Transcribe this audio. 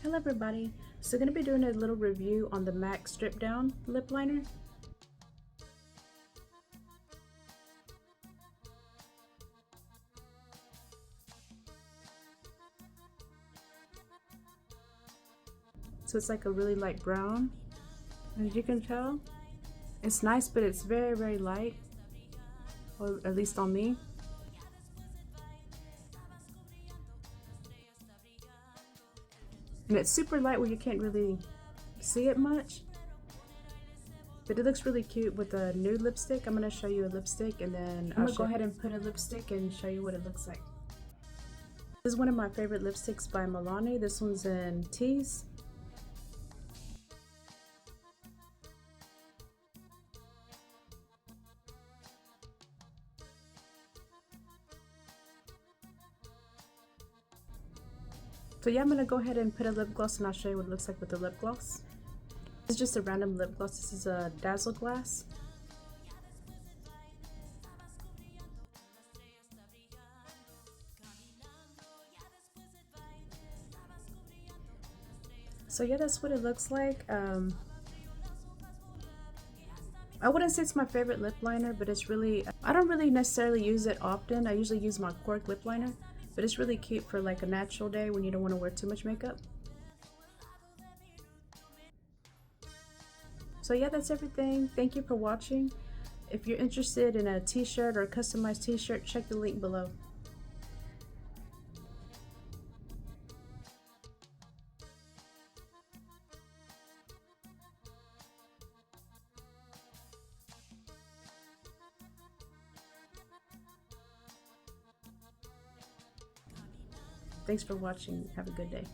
Hello everybody, so I'm going to be doing a little review on the MAC Strip Down lip liner. So it's like a really light brown, as you can tell. It's nice, but it's very light, or at least on me. And it's super light where you can't really see it much, but it looks really cute with a nude lipstick. I'm going to show you a lipstick, and then I'm going to go ahead and put a lipstick and show you what it looks like. This is one of my favorite lipsticks by Milani. This one's in Tease. So yeah, I'm going to go ahead and put a lip gloss, and I'll show you what it looks like with the lip gloss. This is just a random lip gloss. This is a Dazzle Glass. So yeah, that's what it looks like. I wouldn't say it's my favorite lip liner, but it's really, I don't really necessarily use it often. I usually use my cork lip liner, but it's really cute for like a natural day when you don't want to wear too much makeup. So yeah, that's everything. Thank you for watching. If you're interested in a t-shirt or a customized t-shirt, check the link below. Thanks for watching. Have a good day.